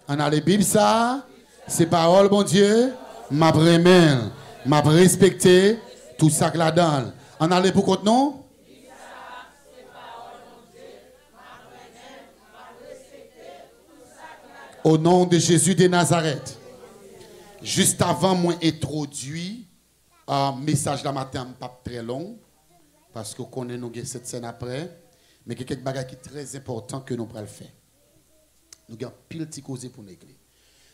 On a les Bibles, ça, c'est parole, bon Dieu, m'a vraiment, m'a respecté, tout ça que la donne. On a les pour contre nous? Au nom de Jésus de Nazareth. Juste avant, moi, introduit un message la matin, pas très long, parce qu'on connaît nous cette scène après, mais il y a quelques bagages qui sont très importants que nous pourrons faire. Nous avons pile de causes pour l'église.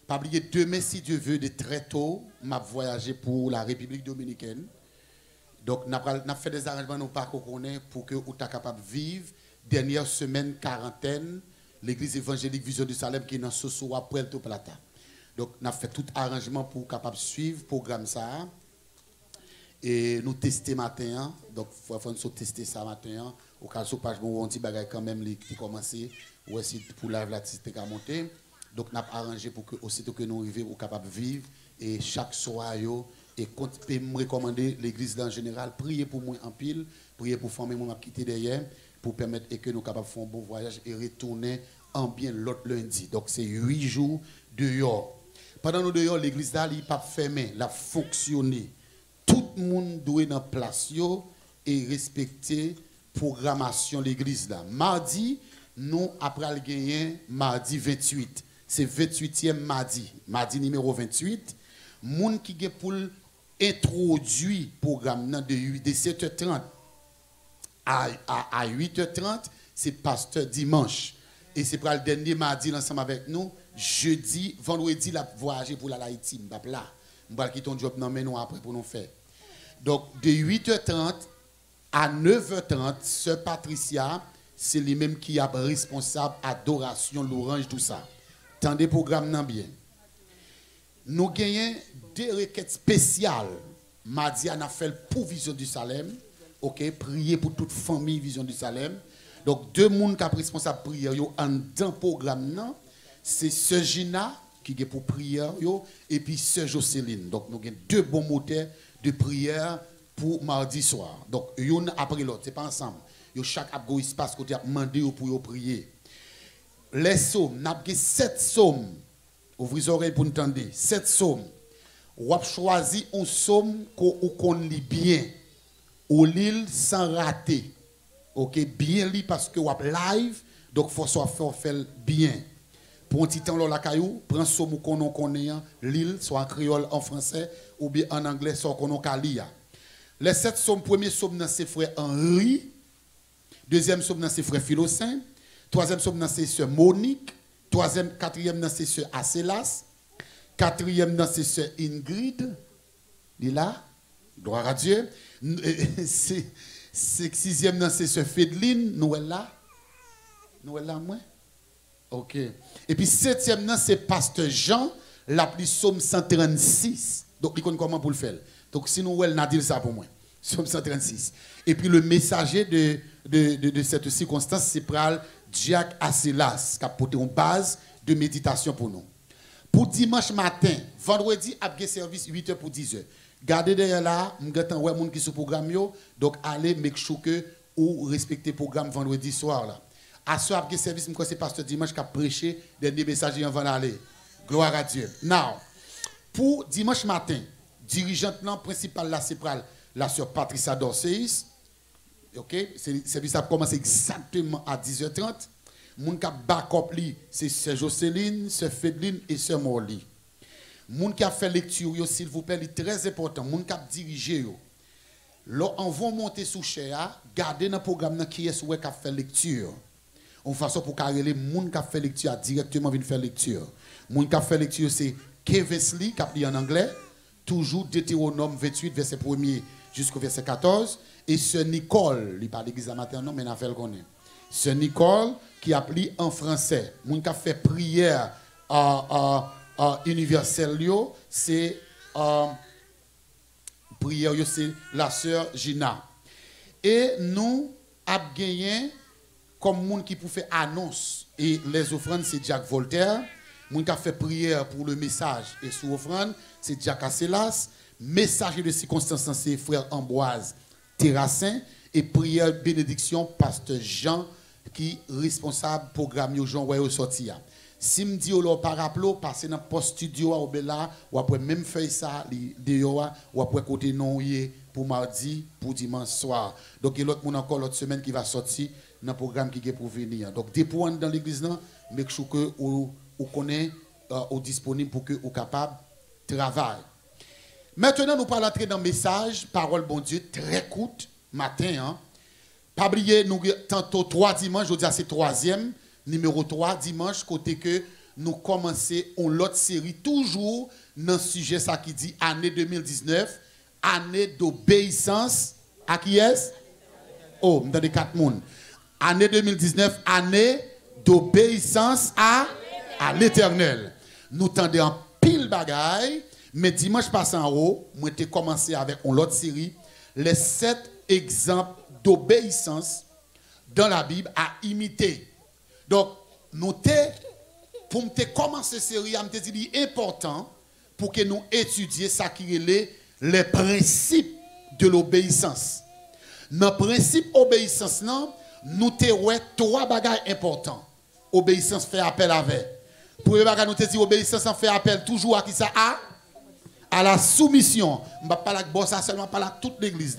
Pas oublier demain, si Dieu veut, de très tôt, m'a voyagé pour la République dominicaine. Donc, nous avons fait des arrangements nous pas qu'on connaît pour que vous soyez capable de vivre. Dernière semaine, quarantaine, l'église évangélique Vision du Salem qui est dans Soso à Puerto Plata. Donc, nous avons fait tout arrangement pour capable suivre le programme ça. Et nous tester matin. Donc, il faut nous tester ça matin. Au cas où page bon, on dit bagay quand même qui commencer ou essayer pour la latitude à monter. Donc, nous avons arrangé pour que aussitôt que nous arrivions, nous capable de vivre et chaque soir et me recommander l'église en général, prier pour moi en pile, prier pour former moi quitter derrière pour permettre que nous capables de faire un bon voyage et retourner en bien l'autre lundi. Donc, c'est 8 jours dehors. Pendant nos dehors, l'église là, il pas fermé, la fonctionner. Tout le monde doit être en place et respecter la programmation de l'église là. Mardi, nous, après le gagner, mardi 28. C'est 28e mardi. Mardi numéro 28. Moun qui est pour introduire le programme de 7h30 à 8h30, c'est pasteur dimanche. Et c'est pour le dernier mardi ensemble avec nous. Jeudi, vendredi, la voyager pour la Haïti. Je vais quitter ton job nous après pour nous faire. Donc, de 8h30 à 9h30, Sœur Patricia, c'est lui-même qui est responsable adoration, l'orange, tout ça. Tendez le programme bien. Nous gagnons des requêtes spéciales. Mardi, on a fait pour Vision du Salem. OK, prier pour toute famille Vision du Salem. Donc, deux personnes qui sont responsables de prière en dans programme, c'est Sœur Gina qui est pour prière et puis Sœur Jocelyne. Donc, nous avons deux bons moteurs de prière pour mardi soir. Donc, une après l'autre, ce n'est pas ensemble. Chaque espace côté a demandé pour prier. Les psaumes, nous avons 7 psaumes. Ouvrez les oreilles pour entendre. 7 psaumes. Ou avez choisi un psaume qu'on lit bien. Ou lit sans rater. OK, bien lit parce que vous avez live, donc il faut soit faire bien. Pour un petit temps, la caillou, prends un psaume qu'on connaît, l'île, soit en créole, en français, ou bien en anglais, soit qu'on a lire. Les 7 psaumes, premier psaume, c'est frère Henri. Deuxième psaume, c'est frère Philocin. Troisième psaume, c'est sœur Monique. Quatrième, c'est sœur Acélas. Quatrième, c'est sœur Ingrid. Il est là. Gloire à Dieu. Sixième, c'est sœur Fédeline. Nous est là. Nous est là, moi. OK. Et puis septième, c'est pasteur Jean. L'appli psaume 136. Donc, il connaît comment pour le faire. Donc, si nous, elle n'a dit ça pour moi. Psaume 136. Et puis, le messager de cette circonstance, c'est Pral Jack Acélas, qui a porté une base de méditation pour nous. Pour dimanche matin, vendredi, après service 8h pour 10h. Gardez derrière là, nous avons des gens qui sont programme. Donc, allez, make sure que vous respectez le programme vendredi soir. Là. À ce après service, c'est pasteur dimanche qui a prêché des messages avant d'aller. Gloire à Dieu. Now, pour dimanche matin, dirigeante principale là, c'est la sœur Patricia Dorseis. OK, le service a commencé exactement à 10h30. Moun qui a backup li, c'est sœur Jocelyne, sœur Fédeline et sœur Morli. Moun qui a fait lecture, s'il vous plaît, c'est très important. Moun qui a dirigé yo. Là, on va monter sous chéa, garder dans le programme qui est qui a fait lecture. En façon pour carrer les moun qui a fait lecture directement venir faire lecture. Moun qui a fait lecture c'est Kevesley qui a pris en anglais, toujours Deutéronome 28 verset 1er jusqu'au verset 14 et sœur Nicole, il parle d'église matin non mais n'a fait le connaît. Sœur Nicole qui a pris en français. Moun qui a fait prière universelle c'est prière c'est la sœur Gina. Et nous avons gagné comme monde qui peut faire annonce et les offrandes c'est Jacques Voltaire. Moun qui a fait prière pour le message et sous offrande c'est Jacques Acélas. Messager de circonstance c'est frère Ambroise Terrassin et prière bénédiction pasteur Jean qui responsable programme yo Jean ouais sorti. Si me dit au paraplo passer dans post studio au bella ou après même faire ça dehors ou après côté non pour mardi pour dimanche soir. Donc il y a l'autre monde encore l'autre semaine qui va sortir dans le programme qui est pour venir. Donc dépôt dans l'église là, make sure que ou connaît ou disponible pour que ou capable travailler. Maintenant nous parlons entrer dans le message parole bon Dieu très courte matin hein. Pas oublier nous tantôt 3 dimanches, je dis c'est troisième numéro 3 dimanche côté que nous commençons une autre série toujours dans le sujet ça qui dit année 2019 année d'obéissance à qui est? Oh, dans les 4 mondes. Année 2019 année d'obéissance à l'Éternel. Nous tendons en pile bagaille, mais dimanche passé en haut, moi j'ai commencé avec une autre série les 7 exemples d'obéissance dans la Bible à imiter. Donc, nous pour commencer cette série, je dit important pour que nous étudions ça qui est les principes de l'obéissance. Dans le principe d'obéissance, nous avons 3 bagages importants. Obéissance fait appel avec. Pour les bagages, nous avons dit obéissance fait appel toujours à qui ça a? À la soumission. Je ne vais pas parler de ça seulement, pas de toute l'église.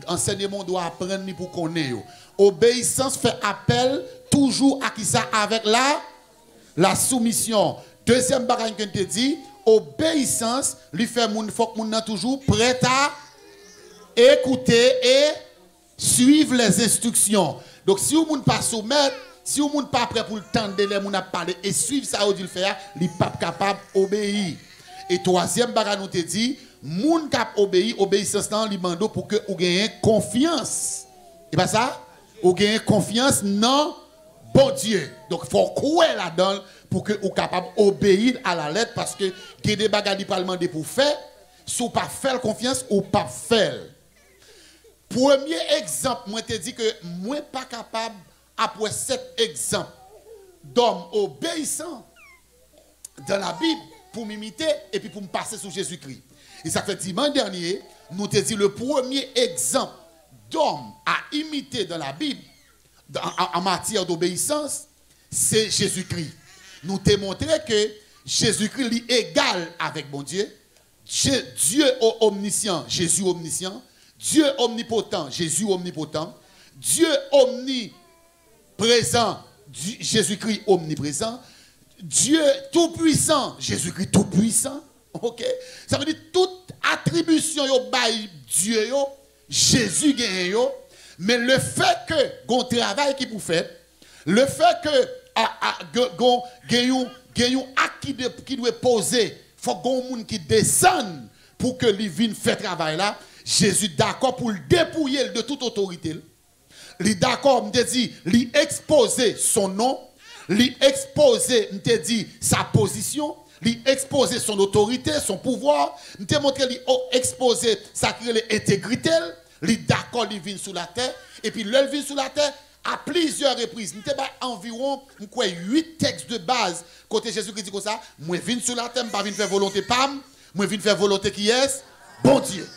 L'enseignement doit apprendre pour connaître. Obéissance fait appel toujours à qui ça avec la soumission. Deuxième bagage que je te dis, obéissance, lui fait moun faut que moun toujours prêt à écouter et suivre les instructions. Donc si vous ne pas soumettre, si vous ne pas prêt pour le temps de les moun a parler et suivre ça ou dit le faire, il pas capable d'obéir. Et troisième bagage nous te dit, moun cap obéir, obéissance dans li mando pour que ou gagne confiance. Et pas ça? Ou gagne confiance non bon Dieu. Donc il faut croire là-dedans pour que ou capable obéir à la lettre parce que il y a des bagages qui pas demander pour faire, si ou pas faire confiance ou pas faire. Premier exemple, moi te dit que moi pas capable après cet exemple d'homme obéissant dans la Bible pour m'imiter et puis pour me passer sur Jésus-Christ. Et ça fait dimanche dernier, nous te dit le premier exemple d'homme à imiter dans la Bible en matière d'obéissance, c'est Jésus-Christ. Nous te montré que Jésus-Christ est égal avec bon Dieu. Dieu omniscient, Jésus omniscient. Dieu omnipotent, Jésus omnipotent. Dieu omniprésent, Jésus-Christ omniprésent. Dieu tout-puissant, Jésus-Christ tout-puissant. OK? Ça veut dire toute attribution yo bail Dieu yo, Jésus gagne yo, mais le fait que gon travail qui pour faire, le fait que gon acte qui doit poser, faut gon monde qui descend pour que lui vienne faire travail là, Jésus d'accord pour le dépouiller de toute autorité. Il d'accord, me dit, lui exposer son nom, lui exposer, me dit sa position, lui exposer son autorité, son pouvoir, me montré lui exposer sa intégrité, lui d'accord, lui vient sous la terre et puis lui vient sous la terre à plusieurs reprises. Nous avons environ 8 textes de base côté Jésus-Christ dit comme ça, moi viens sur la terre, je ne viens faire volonté pam, moi viens faire volonté qui est bon Dieu.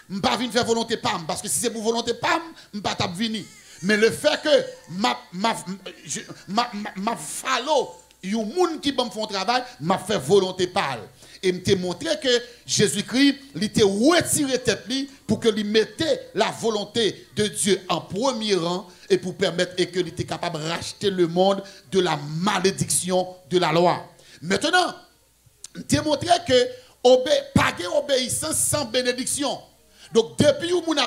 Je ne viens faire volonté pam parce que si c'est pour volonté pam, je ne vais pas venir. Mais le fait que ma fallo, il y a un monde qui me fait un travail, m'a fait volonté parle. Et me montré que Jésus-Christ, il était retiré tête pour que lui mettait la volonté de Dieu en premier rang et pour permettre que il était capable de racheter le monde de la malédiction de la loi. Maintenant, te montré que pas d'obéissance sans bénédiction. Donc depuis où moun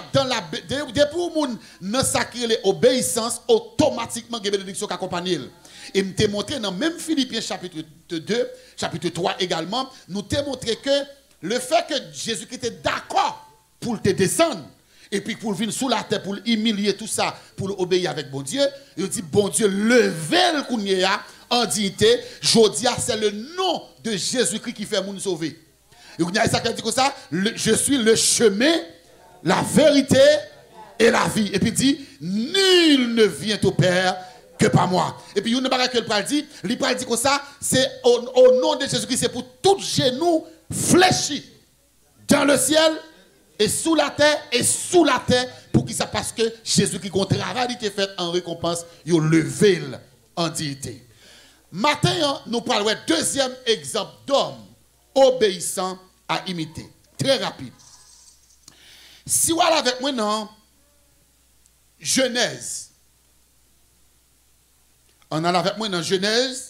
nan sacré l'obéissance, automatiquement il y a bénédiction qui accompagne. Et nous t'ai montré dans même Philippiens chapitre 2, chapitre 3 également, nous t'ai montré que le fait que Jésus-Christ était d'accord pour te descendre, et puis pour venir sous la terre, pour humilier tout ça, pour obéir avec bon Dieu, il dit, bon Dieu, levez le kounya en dignité, Jodia, c'est le nom de Jésus-Christ qui fait moun sauver. Et il y a ça qui dit comme ça, je suis le chemin, la vérité et la vie. Et puis il dit, nul ne vient au Père que par moi. Et puis, il y a une chose que le pral dit comme ça, c'est au nom de Jésus-Christ, c'est pour tout genou fléchi dans le ciel et sous la terre Pour qui ça? Parce que Jésus qui a travail qui est fait en récompense, il a levé en dignité. Maintenant, nous parlons d'un deuxième exemple d'homme obéissant à imiter. Très rapide. Si vous allez avec moi dans Genèse, on allait avec moi dans Genèse.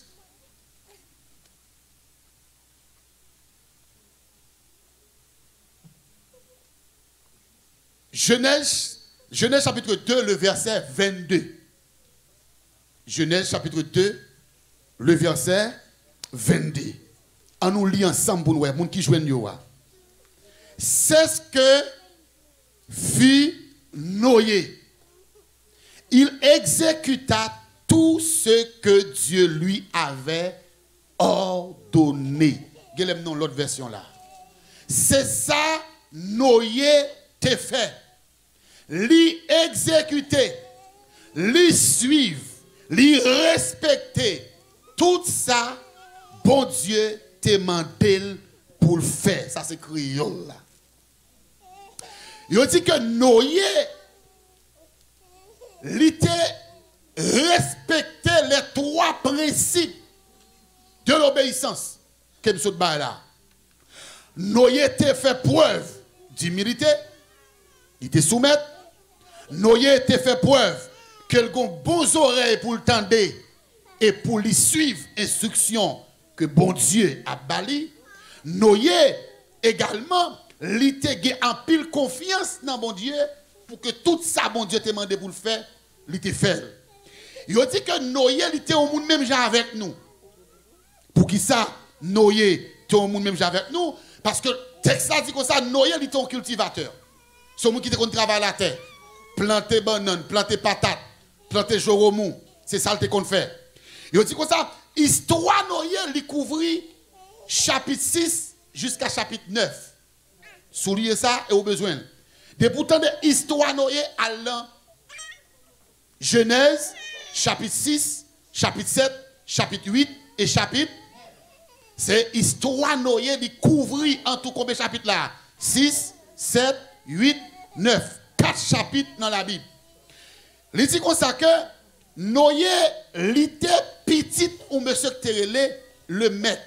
Genèse chapitre 2, le verset 22. Genèse chapitre 2, le verset 22. On nous lit ensemble pour nous, les gens qui jouent nous. C'est ce que fit Noé. Il exécuta tout ce que Dieu lui avait ordonné. Regardez l'autre version là. C'est ça Noé t'a fait. Lui exécuter, lui suivre, lui respecter. Tout ça, bon Dieu t'a demandé pour le faire. Ça c'est créole là. Il dit que Noé, lui respecter les trois principes de l'obéissance que nous sommes là. Noé t'a fait preuve d'humilité, il te soumet. Noé t'a fait preuve qu'elle a bons oreilles pour le tendre et pour lui suivre instruction que bon Dieu a bali. Noé également, il t'a en pile confiance dans bon Dieu pour que tout ça bon Dieu t'a demandé pour le faire, il t'a fait. Il a dit que Noé était au monde même genre avec nous. Pour qui ça, Noé était au monde même genre avec nous? Parce que le texte a dit comme ça, Noé était un cultivateur. C'est un monde qui travaille la terre. Planter banane, planter patate, planter joromou. C'est ça qu'on fait. Il a dit comme ça, histoire Noé, il couvrit chapitre 6 jusqu'à chapitre 9. Souliez ça et au besoin. De pourtant de histoire Noé allant Genèse, chapitre 6, chapitre 7, chapitre 8 et chapitre. C'est histoire Noé qui couvrit en tout combien de chapitres là? 6, 7, 8, 9. 4 chapitres dans la Bible. Il dit comme ça que Noé, il était petit ou monsieur Terelé, le mec.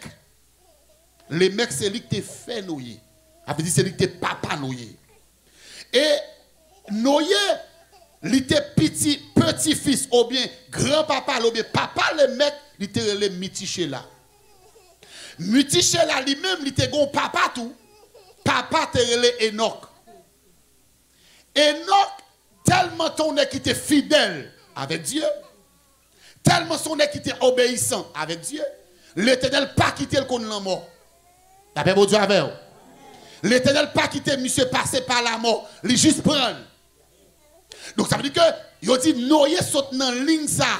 Le mec, c'est lui qui t'a fait Noé. Ça veut dire c'est lui qui t'a papa Noé. Et Noé, il était petit-fils, ou bien grand-papa, ou bien papa, le mec, il était le Mitichela. Mitichela lui-même, il était un papa tout. Papa était Enoch. Enoch, tellement ton est qui était fidèle avec Dieu, tellement son est qui était obéissant avec Dieu, l'Éternel pas quitté le con de la mort. D'après mon Dieu avec vous. L'Éternel pas quitté monsieur passé par la mort, il juste prendre. Donc ça veut dire que il dit Noé saute dans ligne ça.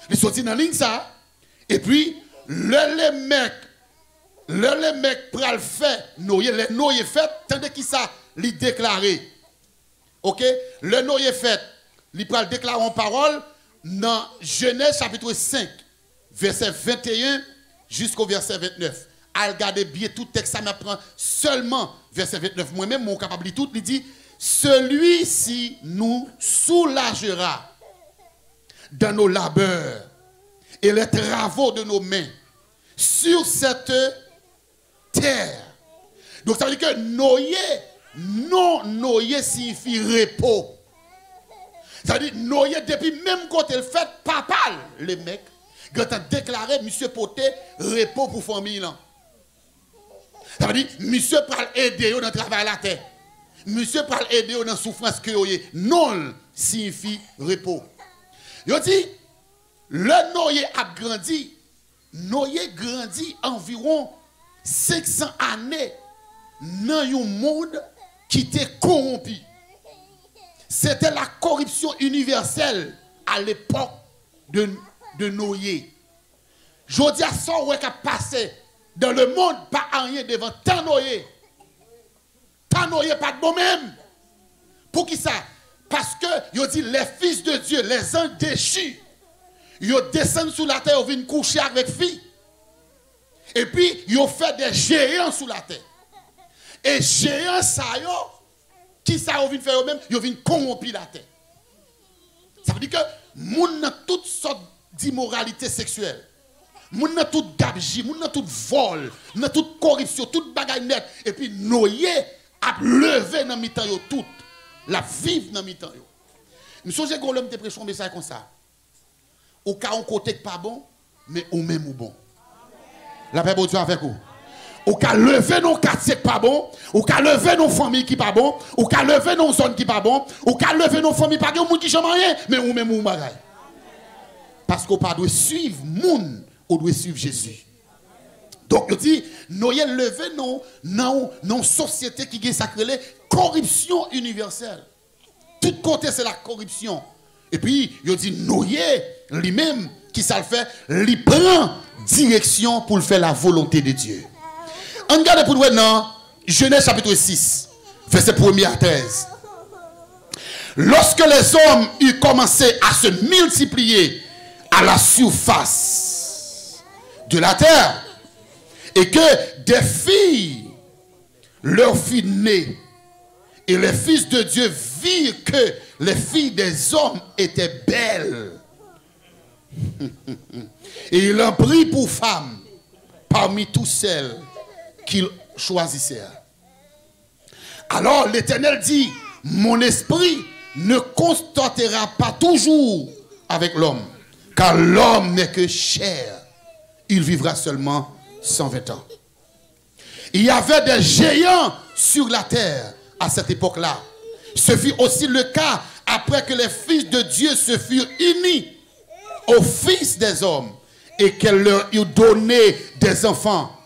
Il saute dans ligne ça et puis le mec pral fait Noé fait tandis qu'il ça lui déclaré. OK, le Noé fait, il pral déclarer en parole dans Genèse chapitre 5 verset 21 jusqu'au verset 29. Al garder bien tout texte, ça m'apprend seulement verset 29. Moi-même, mon capable de tout, il dit celui-ci nous soulagera dans nos labeurs et les travaux de nos mains sur cette terre. Donc ça veut dire que Noé signifie repos. Ça veut dire Noé depuis même quand il fait papa le mec, quand il a déclaré monsieur Poté repos pour famille là. Ça veut dire monsieur pral aider dans le travail la terre. Monsieur pral aider dans la souffrance que vous avez. Non signifie repos. Il dit, le Noé a grandi. Noé grandit environ 500 années dans un monde qui était corrompu. C'était la corruption universelle à l'époque de Noé. Je dis à ça, qui a passé dans le monde, pas rien devant tant Noé. Tant Noé, pas de bon même. Pour qui ça? Parce que, il dit, les fils de Dieu, les anges déchus, ils descendent sous la terre, ils viennent coucher avec filles. Et puis, ils ont fait des géants sous la terre. Et géants, ça, qui ça vient faire eux-mêmes? Ils viennent corrompre la terre. Ça veut dire que moun nan toutes sortes d'immoralité sexuelle. Moun nan tout gabegie, moun nan tout vol, nan toute corruption, toute bagaille net et puis noyé a levé dans mi-temps yo tout. La vivre dans mi-temps yo. Nous songe que l'homme te prêche un message comme ça. Au cas on côté pas bon, mais au même ou bon. La paix de Dieu avec vous. Ou qu'à lever nos quartiers pas bon, ou qu'à lever nos familles qui pas bon, ou qu'à lever nos zones qui pas bon, ou qu'à lever nos familles pas bon, qui jamais rien, mais ou même ou bagaille. Parce qu'on pas doit suivre moun, on doit suivre Jésus. Donc je dis, nous lever nos sociétés qui est sacrée corruption universelle. Tout côté c'est la corruption. Et puis je dis nous lui-même qui ça le fait, il prend direction pour faire la volonté de Dieu. On regarde pour nous dans Genèse chapitre 6, verset 1er à 13. Lorsque les hommes eurent commencé à se multiplier à la surface de la terre, et que des filles leur furent nées, et les fils de Dieu virent que les filles des hommes étaient belles, et il en prit pour femme parmi toutes celles qu'il choisissait. Alors l'Éternel dit, mon esprit ne constatera pas toujours avec l'homme, car l'homme n'est que chair, il vivra seulement 120 ans. Il y avait des géants sur la terre à cette époque-là. Ce fut aussi le cas après que les fils de Dieu se furent unis aux fils des hommes et qu'elle leur eut donné des enfants.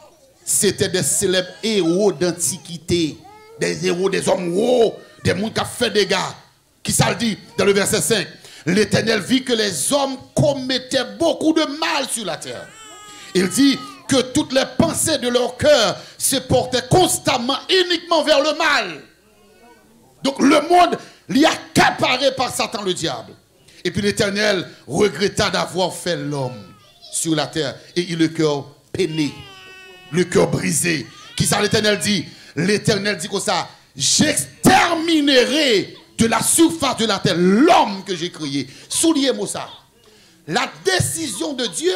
C'était des célèbres héros d'antiquité, des héros, des hommes hauts, des gens qui ont fait des gars. Qui ça le dit dans le verset 5? L'Éternel vit que les hommes commettaient beaucoup de mal sur la terre. Il dit que toutes les pensées de leur cœur se portaient constamment uniquement vers le mal. Donc le monde l'y a accaparé par Satan le diable. Et puis l'Éternel regretta d'avoir fait l'homme sur la terre et il le cœur peiné. Le cœur brisé. Qui ça l'Éternel dit? L'Éternel dit comme ça, j'exterminerai de la surface de la terre l'homme que j'ai créé. Souliez-moi ça. La décision de Dieu,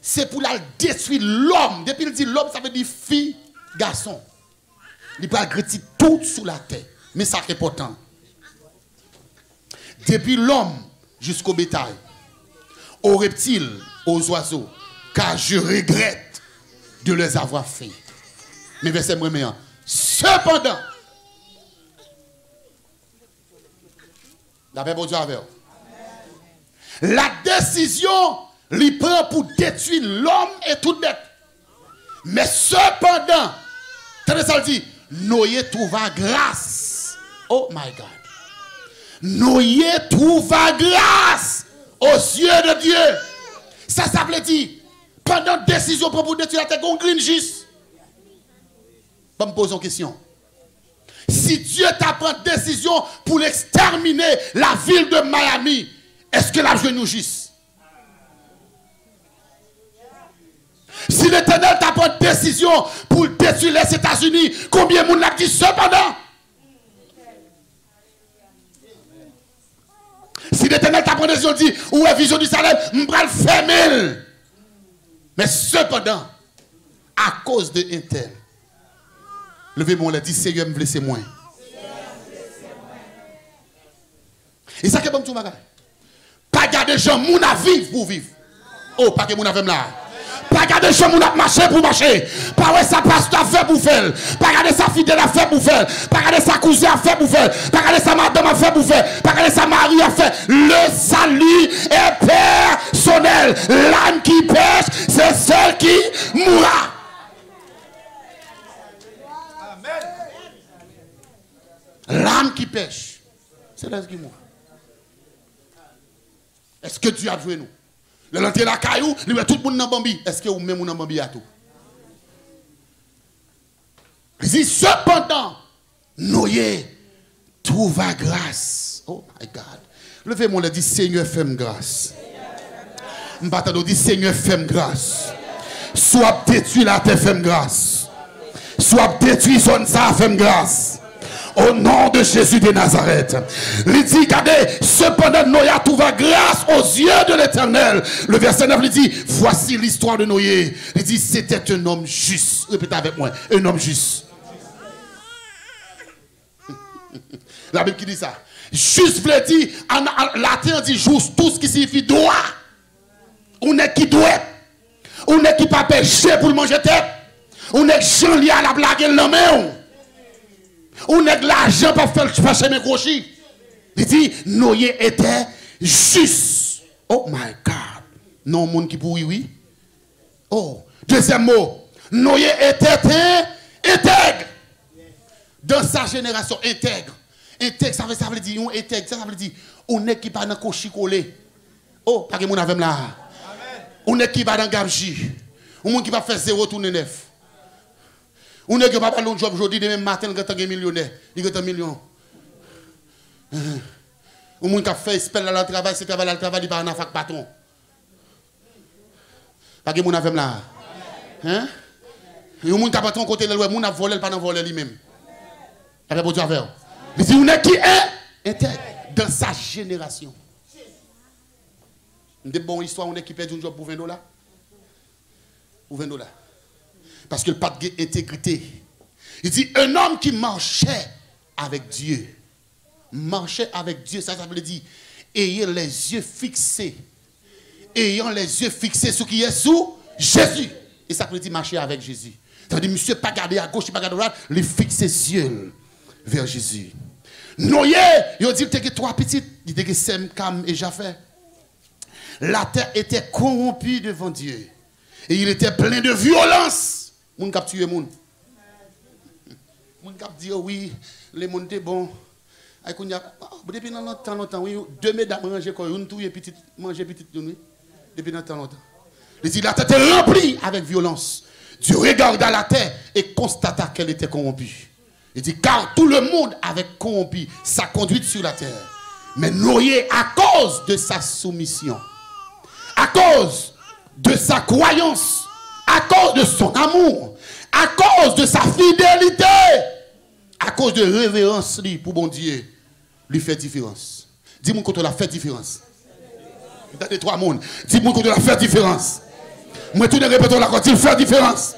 c'est pour la détruire l'homme. Depuis qu'il dit l'homme, ça veut dire fille, garçon. Il peut agréter tout sous la terre. Mais ça est important. Depuis l'homme jusqu'au bétail, aux reptiles, aux oiseaux, car je regrette de les avoir fait. Mais verset premier. Cependant, la paix pour Dieu avec vous. La décision lui prend pour détruire l'homme et toute bête. Mais cependant, ça dit, Noé trouva grâce. Oh my God. Noé trouva grâce aux yeux de Dieu. Ça veut dire, pendant décision pour détruire la terre, on green juste. Je me pose une question. Si Dieu t'a pris décision pour exterminer la ville de Miami, est-ce que la joué nous juste? Si l'Éternel t'a pris décision pour détruire les États-Unis, combien de monde l'a dit cependant? Si l'Éternel t'a pris décision, dit, où est vision du salaire, je vais le fermer. Mais cependant, à cause de un tel, levez-moi, on dit, Seigneur, me blessez moi. Et ça, c'est bon, tout le monde. Pas garder gens, moun à vivre pour vivre. Oh, pas que moun à vivre là. Pas garder gens, moun à marcher pour marcher. Pas ouais, sa pasteur a fait pour faire. Pas garder sa fidèle a fait pour faire. Pas garder sa cousine a fait pour faire. Pas garder sa madame a fait pour faire. Pas garder sa mari a fait. Le salut est personnel. L'âme qui pêche, c'est celle qui mourra. L'âme qui pêche, c'est l'âme qui mourra. Est-ce que Dieu a joué nous? Le lanté la caillou, il met tout le monde dans Bambi. Est-ce que vous même dans Bambi à tout? Il dit cependant, Noé trouva grâce. Oh my God. Levez-moi et dit Seigneur, fais-moi grâce. M'battons dit Seigneur, fais-moi grâce. Soit détruit la terre, fais-moi grâce. Soit détruit son ça, fais-moi grâce. Au nom de Jésus de Nazareth. Il dit, regardez, cependant Noé a trouvé grâce aux yeux de l'Éternel. Le verset 9, il dit, voici l'histoire de Noé. Il dit, c'était un homme juste. Répétez avec moi, un homme juste. La Bible qui dit ça. Juste veut dire, en latin dit juste, tout ce qui signifie droit. On est qui doit. On est qui pas péché pour le manger tête. On est gens liés à la blague et le main. On est l'argent pour faire chemin crochis. Il dit, Noé était juste. Oh my God. Non, monde qui pourrit, oui. Oh, deuxième mot. Noé était intègre. Dans sa génération, intègre. Intègre, ça veut dire, on intègre, ça veut dire, on est qui pas dans cochi collé. Oh, pas que mon avem là. On est qui va dans Gabji. On est qui va faire 0 tourner 9. On est qui va pas faire job aujourd'hui, demain matin, il est millionnaire. Il est un million. On est qui fait spell dans le travail, c'est travail dans le travail, il va en faire patron. Pas que mon avem là. Hein? Et on est qui patron côté de l'ouest, on a volé, il pas dans voler lui-même. Avec votre affaire. Il dit, on est qui est intègre dans sa génération. De bonne histoire, on est qui perd un job pour $20. Pour $20. Parce que le pas d'intégrité. Il dit, un homme qui marchait avec Dieu. Marchait avec Dieu, ça veut dire, ayant les yeux fixés. Ayant les yeux fixés sur qui est sous Jésus. Et ça veut dire marcher avec Jésus. Ça veut dire, monsieur, pas garder à gauche, pas garder à droite, les fixer yeux vers Jésus. Noé, il dit, il y a 3 petites, il y a Sem, Cam et Japheth. La terre était corrompue devant Dieu. Et il était plein de violence. Moun kap tué moun. Moun kap dit oui, les moun étaient bons. Depuis longtemps, oui, 2 mesdames mangé quoi, une touye petite, manger petite oui. Depuis longtemps. Il dit la terre était remplie avec violence. Dieu regarda la terre et constata qu'elle était corrompue. Il dit car tout le monde avait corrompu sa conduite sur la terre. Mais Noé, à cause de sa soumission, à cause de sa croyance, à cause de son amour, à cause de sa fidélité, à cause de révérence pour bon Dieu, lui fait différence. Dis-moi qu'on la fait différence. Dans les 3 mondes, dis-moi qu'on la fait différence. Moi, tout le répétons la il fait différence.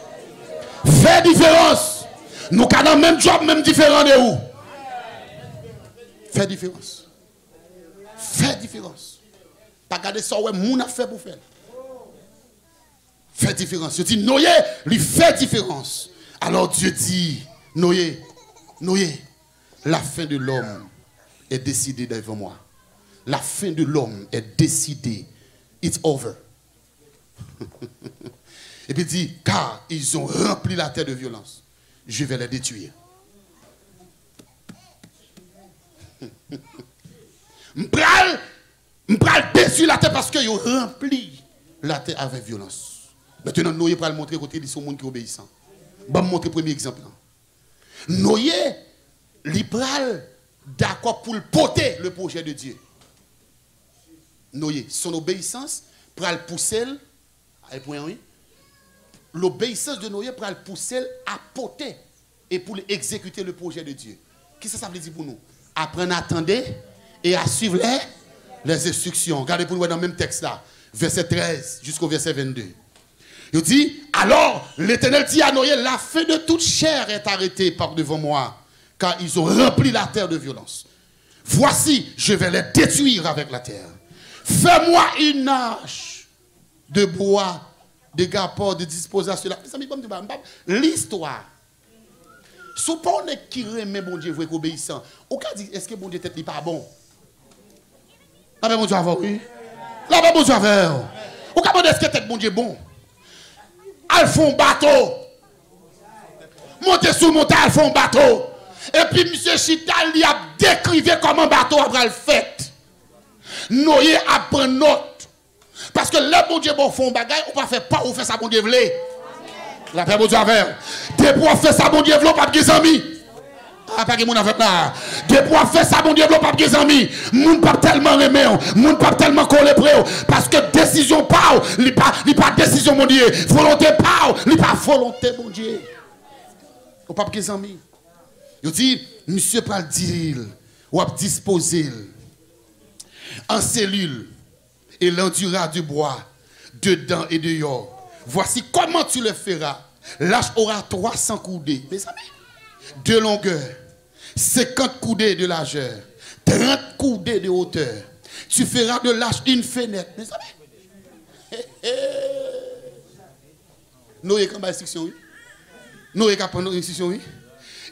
Fait différence. Nous avons le même job, même différent de où. Fait différence. Fait différence. Pas garder ça, ouais, moun a fait pour faire. Fait différence. Je dis, Noé, lui fait différence. Alors Dieu dit, Noé, la fin de l'homme est décidée devant moi. La fin de l'homme est décidée. It's over. Et puis il dit, car ils ont rempli la terre de violence. Je vais les détruire. M'pral détruire la terre parce qu'ils ont rempli la terre avec violence. Maintenant, Noé pral montrer côté de son monde qui est obéissant. Je vais montrer le premier exemple. Noé, il pral d'accord pour porter le projet de Dieu. Noé, son obéissance pral pousser l'obéissance de Noé pral pousser à porter et pour exécuter le projet de Dieu. Qu'est-ce que ça veut dire pour nous? Apprendre à attendre et à suivre les instructions. Regardez pour nous dans le même texte là, verset 13 jusqu'au verset 22. Il dit, alors l'Éternel dit à Noé, la fin de toute chair est arrêtée par devant moi, car ils ont rempli la terre de violence. Voici, je vais les détruire avec la terre. Fais-moi une hache de bois, de gapor, de disposition. L'histoire. Suppose qui remet bon Dieu, vous êtes obéissant. Ou qu'a dit, est-ce que bon Dieu n'est pas bon? La bon Dieu a oui. La bon Dieu a ou qu'a dit, est-ce que bon Dieu bon? Elles font bateau. Monter sous montagne, elles font bateau. Et puis M. Chital lui a décrivé comment bateau a le fait. Noé a pris note. Parce que le bon Dieu bon font bagaille, on ne fait pas ou fait ça bon Dieu vle. La paix bon Dieu avec. Depuis on fait ça bon Dieu vle, pas de amis. Ah pas que mon avec là. Depuis on fait ça bon Dieu vle, pas de amis. Moun pas tellement aimer, moun pas tellement coller près parce que décision pas, il pas décision mon Dieu. Volonté pas, il pas volonté mon Dieu. On pas de amis. Il dit, monsieur pas le dire, ou a disposer en cellule et l'endura du bois, dedans et dehors. Voici comment tu le feras. L'âge aura 300 coudées, mes amis, de longueur, 50 coudées de largeur, 30 coudées de hauteur. Tu feras de l'âge une fenêtre, mes amis. Noé, quand instruction, oui. Noé, quand prendre instruction, oui.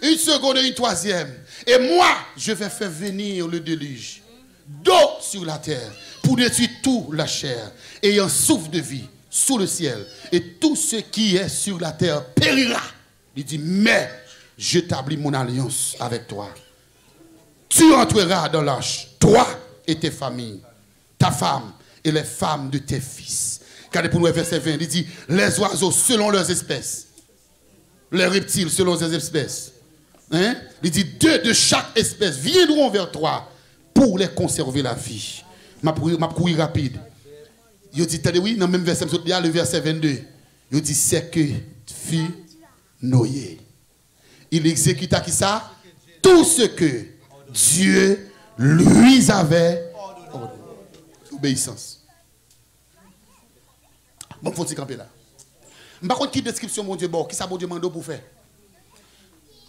Une seconde et une troisième. Et moi, je vais faire venir le déluge d'eau sur la terre pour détruire toute la chair ayant souffle de vie sous le ciel. Et tout ce qui est sur la terre périra. Il dit, mais j'établis mon alliance avec toi. Tu entreras dans l'arche, toi et tes familles, ta femme et les femmes de tes fils. Regardez pour nous, verset 20, il dit, les oiseaux selon leurs espèces, les reptiles selon leurs espèces. Hein? Il dit, 2 de chaque espèce viendront vers toi pour les conserver la vie. Ma couille rapide. Il dit, attendez, oui, dans le même verset, le verset 22. Il dit, c'est que fut Noé. Il exécuta qui ça? Tout ce que Dieu lui avait ordonné. Obéissance. Bon, faut-il camper là. Par contre, qui description, mon Dieu, bon, qui ça, mon Dieu, mando pour faire?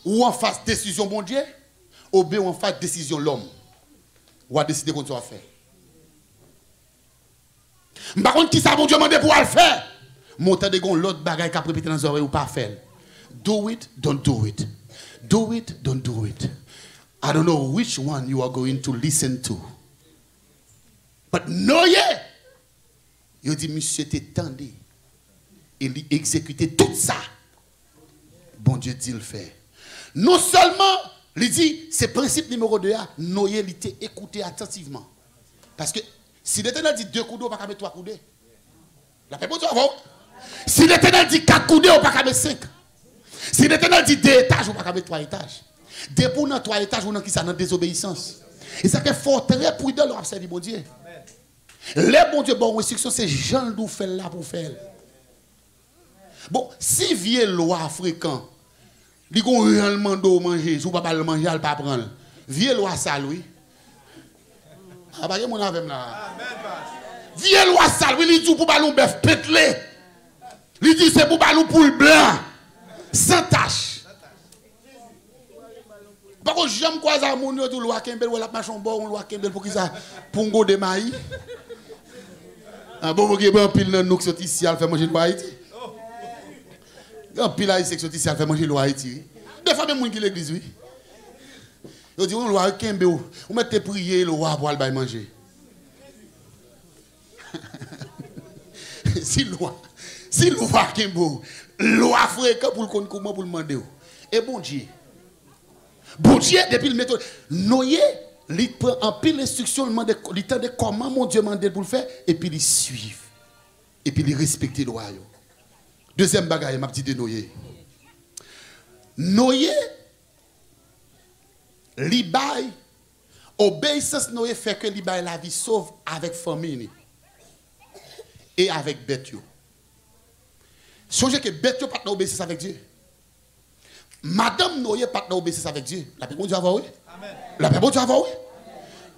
Ou en face décision, mon Dieu, ou bien en face décision, l'homme. Ou à décider qu'on doit faire. Par contre, qui ça, mon Dieu, demande pour le faire? Montant de l'autre bagaille qui a répété dans les oreilles ou pas faire. Do it, don't do it. Do it, don't do it. I don't know which one you are going to listen to. But Noé, il dit, monsieur, t'étendez. Il exécutait tout ça. Bon Dieu dit le fait. Non seulement, il dit, c'est principe numéro 2, Noé, il était écouté attentivement. Parce que si l'Éternel dit 2 coups d'eau, on ne peut pas mettre 3 coups d'eau. La paix pour toi, si l'Éternel dit 4 coups d'eau, on ne peut pas mettre 5. Si l'Éternel dit 2 étages, on ne peut pas mettre 3 étages. Dès pour dans 3 étages, on a qui ça dans désobéissance. Et ça fait fort très prudent leur observer, bon Dieu. Les bon Dieu, bon instruction, c'est Jean nous fait là pour faire. Bon, si vieux loi fréquent, il y a un réellement d'eau manger, si vous ne pouvez pas le manger, il ne pas prendre. Vieux loi sale, oui. Ah, bah, mon avec là. Vieux loi sale, oui, il dit pour ballon bœuf pételé. Il dit c'est pour ballon poule blanc, sans tache. Par contre, j'aime quoi ça, mon Dieu, tout loi Kembel, ou la machon bon, loi Kembel, pour qui ça, pour un go de maïs. Ah, bon, vous avez un pile dans nous qui sont ici, elle fait manger le Haïti. Un pile ici qui sont ici, elle fait manger le Haïti. Des fois, même qui l'église, oui. Ils disent, on loi Kembel, on met tes prières, le roi pour aller manger. Si loi Kembel, loi fréquent pour le compte comment pour le demander. Et bon Dieu, depuis le méthode, Noé, il prend en pile l'instruction, il tend de comment mon Dieu m'a pour le faire, et puis il suit. Et puis il respecte le royaume. Deuxième bagaille, m'a dit de Noé. Noé, l'ibay, obéissance Noé fait que l'ibay la vie sauve avec famille et avec bête. Songez que bête pas d'obéissance avec Dieu. Madame Noé pas d'obéissance avec Dieu. La paix bon Dieu avoir oui. Amen. La paix bon Dieu avoir oui.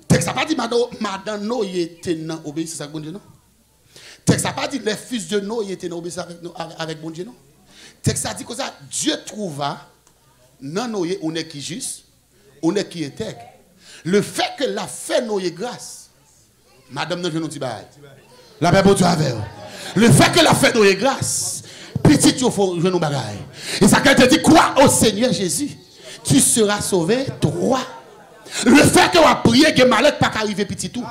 Texte ça pas dit madame Noé était dans obéissance avec bon Dieu non. Texte ça pas dit les fils de Noé étaient dans obéissance avec bon Dieu non. Texte ça dit que ça Dieu trouva dans Noé on est qui juste, on est qui intègre. Le fait que la fait Noé grâce. Madame Noé nous dit bail. La paix bon Dieu avec. Le fait que la fait Noé grâce. Petit, il faut jouer nos bagailles. Et ça, qu'elle te dit, crois au Seigneur Jésus, tu seras sauvé, toi. Le fait que tu as prié, que malade pas arriver petit tout.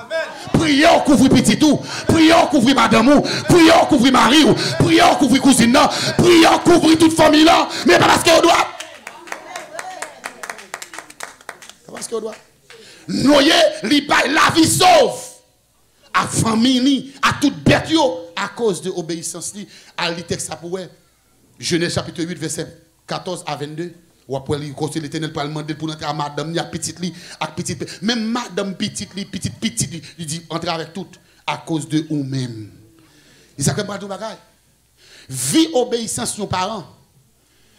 Priez, on couvre petit tout. Priez, on couvre madame ou. Priez, on couvre mari ou. Priez, on couvre cousine. Priez, on couvre toute famille là. Mais pas parce qu'on doit. Pas parce qu'on doit. Noyer, la vie sauve. À famille, à toute bête, à cause de l'obéissance, à l'itexte, ça pourrait. Genèse chapitre 8, verset 14 à 22. Ou après, l'Éternel pour demander pour entrer à madame, à petite lit, à petite. Même madame petite lit, petite, il dit entrer avec tout à cause de vous-même. Il s'appelle pas de bagaille. Vie obéissance nos parents.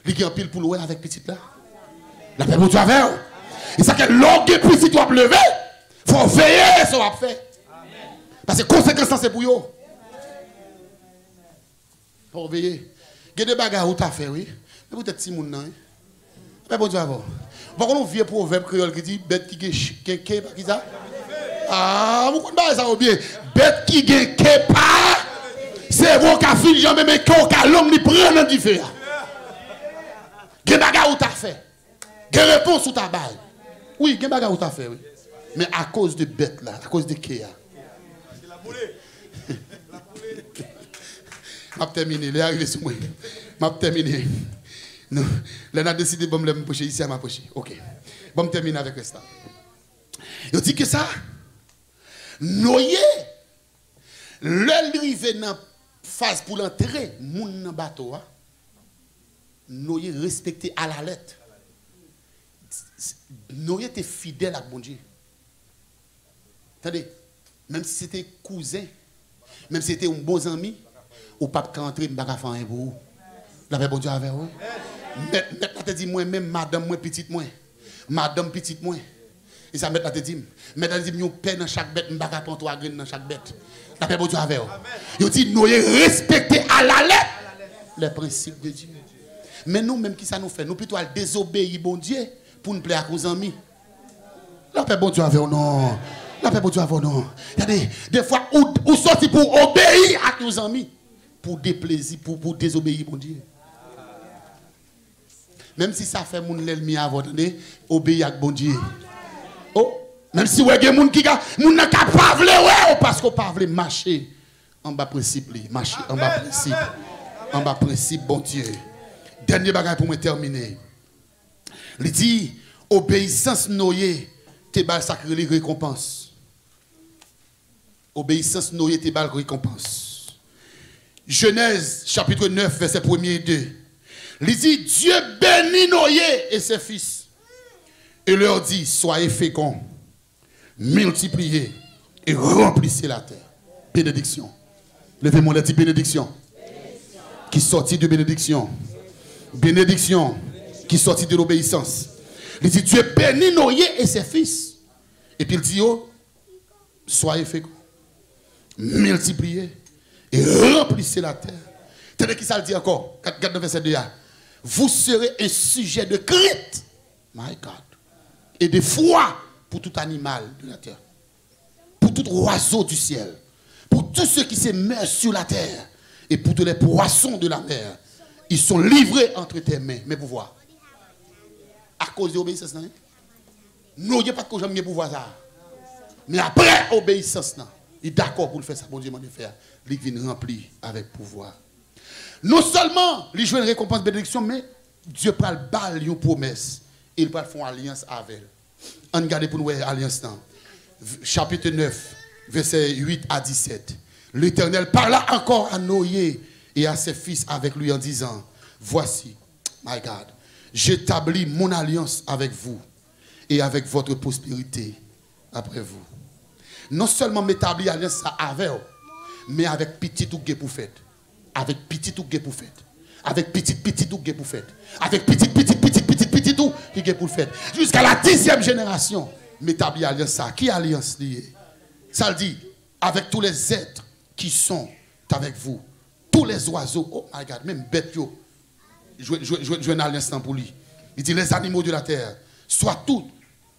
Il y a un pile pour louer avec petite là. La paix pour Dieu avec vous. Et ça que l'orgue plus si tu as levé, il faut veiller sur ce qu'on fait. Parce que conséquence c'est pour vous. Il faut veiller. Il y a des bagages où tu as fait, oui. Mais peut-être si mon nom. Mais bon Dieu avant. Vous voyez un vieux proverbe créole qui dit bête qui gagne qui ça? Ah, vous connaissez ça ou bien? Bête qui gagne pas, c'est vous qui avez fini jamais, mais qui a l'homme qui prend dans du feu. Il y a des bagages où tu as fait. Il y a des réponses où tu as bail. Oui, il y a des bagages où tu as fait, oui. Mais à cause de bête là, à cause de Kéa. C'est la boulée. Je vais terminer, les arrivés sur moi. Je vais terminer. Non, là, on a décidé de me pocher ici à ma poche. Ok. Bon, je termine avec ça. Il dit que ça, Noé, l'arrivée dans la phase pour l'enterrer, moun dans bateau, Noé respecté à la lettre. Noé était fidèle à bon Dieu. Attendez, même si c'était cousin, même si c'était un bon ami, ou pas rentrer, je ne peux pas faire un pour la paix bon Dieu avec vous. Maintenant, tu dis moi-même, madame, moi, petite, moi. Madame, petite, moi. Et ça, maintenant, tu dis, maintenant, tu dis, nous paix dans chaque bête, je ne peux pas prendre 3 graines dans chaque bête. La paix bon Dieu avec vous. Il dit, nous respecter à la lettre les principes de Dieu. Mais nous, même qui ça nous fait, nous plutôt désobéir, bon Dieu, pour nous plaire à nos amis. La paix bon Dieu avec vous, non. La paix bon Dieu avec vous, non. Il y a des fois où sorti pour obéir à nos amis, pour déplaisir, pour désobéir, bon Dieu. Même si ça fait mon l'ennemi à votre nez, obéir à bon Dieu. Oh, même si vous avez des gens qui ne peuvent pas vouloir, parce qu'on ne peut pas marcher en bas principe, marcher en bas principe. En bas principe, bon Dieu. Dernier bagage pour me terminer. Il dit, obéissance noyée, t'es bal sacré récompense. Obéissance noyée, t'es bal récompense. Genèse, chapitre 9, verset 1 et 2. Il dit, Dieu bénit Noé et ses fils. Et leur dit, soyez féconds, multipliez et remplissez la terre. Bénédiction. Levez-moi les 10 bénédictions. Qui sortit de bénédiction. Bénédiction qui sortit de l'obéissance. Il dit, Dieu bénit Noé et ses fils. Et puis il dit, oh, soyez féconds, multipliez et remplissez la terre. Tenez qui ça le dit encore? Regardez le verset 2. Vous serez un sujet de crainte, my God, et de foi pour tout animal de la terre, pour tout oiseau du ciel, pour tous ceux qui se meurent sur la terre, et pour tous les poissons de la mer. Ils sont livrés entre tes mains. Mais pouvoir. À cause de l'obéissance, nous n'avons pas de cause de pouvoir ça. Mais après l'obéissance, il est d'accord pour le faire ça. Bon Dieu m'a fait. Il vient rempli avec pouvoir. Non seulement il joue une récompense bénédiction, mais Dieu prend le bal, une promesse. Il prend faire alliance avec elle. On regarde pour nous alliance. Chapitre 9, verset 8 à 17. L'Éternel parla encore à Noé et à ses fils avec lui en disant, voici, my God, j'établis mon alliance avec vous et avec votre prospérité après vous. Non seulement m'établir alliance avec vous, mais avec petit ou gué pour fête. Avec petit ou gué pour fête. Avec petit ou gué pour fête. Avec petit ou gué pour fête. Jusqu'à la 10e génération, m'établir alliance ça. Qui alliance liée? Ça le dit, avec tous les êtres qui sont avec vous. Tous les oiseaux, oh my God, même bêtes, je une alliance pour lui. Il dit, les animaux de la terre, soit tout.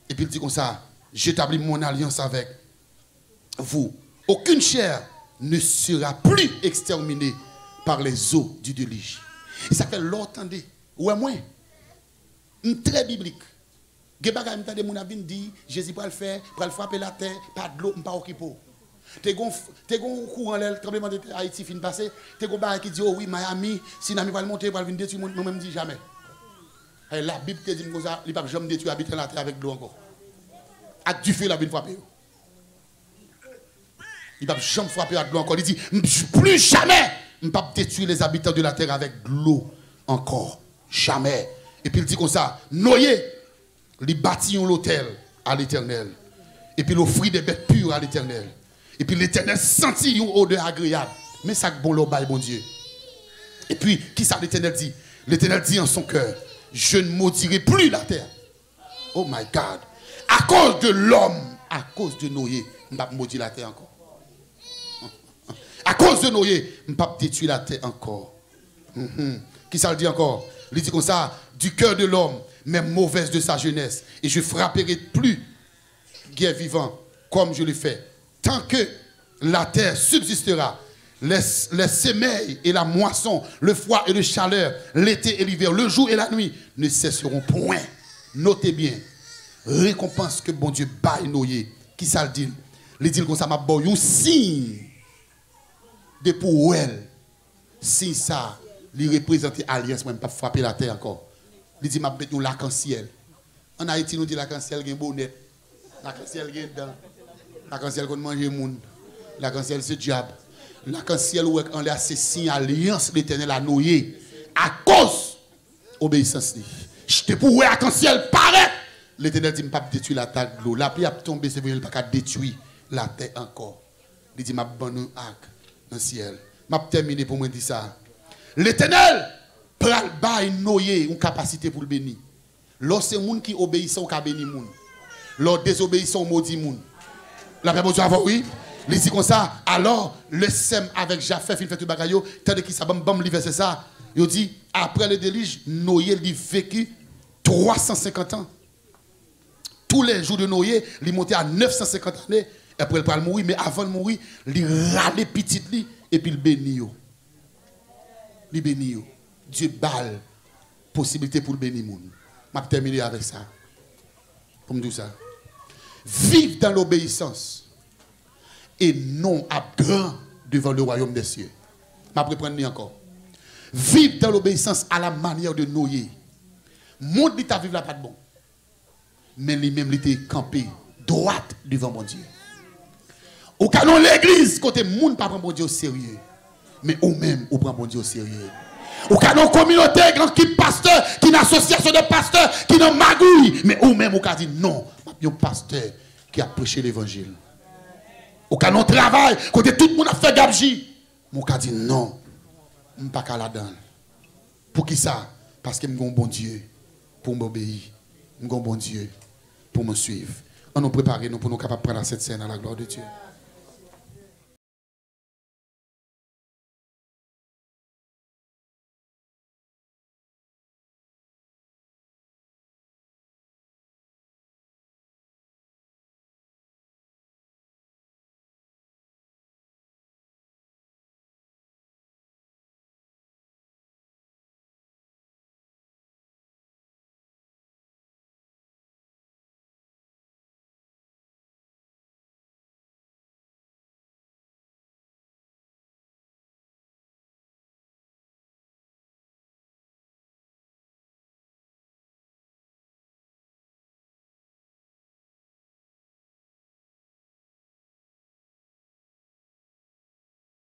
Et puis il dit comme ça, j'établis mon alliance avec vous. Aucune chair ne sera plus exterminée par les eaux du déluge. Et ça fait longtemps, ouais, moi, très biblique. Gebaga m'entendait mon avis dit, Jésus va le faire, pour le frapper la terre, pas de l'eau, pas occupé. T'es gon courant le tremblement de Haïti fin passé, t'es gon bar qui dit oh oui Miami, si Nami va le monter, va venir détruire moi même dit jamais. Et la Bible te dit comme ça, il pas jamais détruire habiter la terre avec de l'eau encore. A du feu la vient frapper. Il va jamais frapper avec de l'eau encore, il dit plus jamais ne pas détruire les habitants de la terre avec de l'eau encore, jamais. Et puis il dit comme ça, Noé, il bâtit un hôtel à l'Éternel. Et puis il offrit des bêtes pures à l'Éternel. Et puis l'Éternel sentit une odeur agréable. Mais ça bon le bail, bon Dieu. Et puis, qui ça l'Éternel dit? L'Éternel dit en son cœur, je ne maudirai plus la terre Oh my God. À cause de l'homme, à cause de Noé, je ne vais pas maudire la terre encore. À cause de Noé, je ne vais pas détruire la terre encore. Qui ça le dit encore? Il dit comme ça, du cœur de l'homme, même mauvaise de sa jeunesse. Et je frapperai plus guerre vivant comme je le fais. Tant que la terre subsistera, les semeilles et la moisson, le froid et la chaleur, l'été et l'hiver, le jour et la nuit ne cesseront point. Notez bien, récompense que bon Dieu baille Noé. Qui ça le dit? Il dit comme ça, m'a bon, un signe de pour elle. Si ça, il représente alliance, même pas frapper la terre encore. Il dit, m'a bête nous l'arc-en-ciel. En Haïti, nous dit l'arc-en-ciel, il y a un bonnet. L'arc-en-ciel, il y a dedans. L'arc-en-ciel, qu'on mange le monde. L'arc-en-ciel, c'est diable. L'arc-en-ciel, on a ces signes alliance l'éternel à Noé. À cause obéissance. Je pour l'arc-en-ciel paraît. L'éternel dit, je ne pas détruire la terre de l'eau. La pluie a tombé, c'est vrai, il ne pas détruire la terre encore. Il dit, je vais un arc dans le ciel. Je vais terminer pour moi dire ça. L'éternel pral bail Noé une capacité pour le bénir. Lorsque les gens qui obéissent au bénir moun. Lorsque désobéissant maudit moun. La paix Dieu avant oui. Il dit comme ça, alors le Sem avec Japheth il fait tout bagaille, tandis qu'il bam livre c'est ça. Il dit après le déluge, Noé il vécu 350 ans. Tous les jours de Noé, il montait à 950 années et après il pral mourir, mais avant de mourir, il râlait petit li et puis il bénit yo. Il bénit yo. Dieu balle possibilité pour le bénir moun. M'a terminé avec ça. Pour me dire ça. Vive dans l'obéissance et non à grand devant le royaume des cieux. M'a reprendre encore. Vive dans l'obéissance à la manière de Noé. Monde dit ta vivre là pas de bon. Mais lui-même il était campé droite devant mon Dieu. Au canon l'église côté monde pas prendre mon Dieu au sérieux. Mais ou même ou prend mon Dieu au sérieux. Ou canon communauté qui pasteur, qui une association de pasteurs, qui une magouille, mais ou même ou ka dit non, un pasteur qui a prêché l'évangile. Ou canon travail côté tout le monde a fait gabji. Mon ka dit non. Je ne pas qu'à la donne. Pour qui ça? Parce que je suis un bon Dieu pour m'obéir. Je suis un bon Dieu pour me suivre. On nous prépare nous pour nous capables de prendre cette scène à la gloire de Dieu.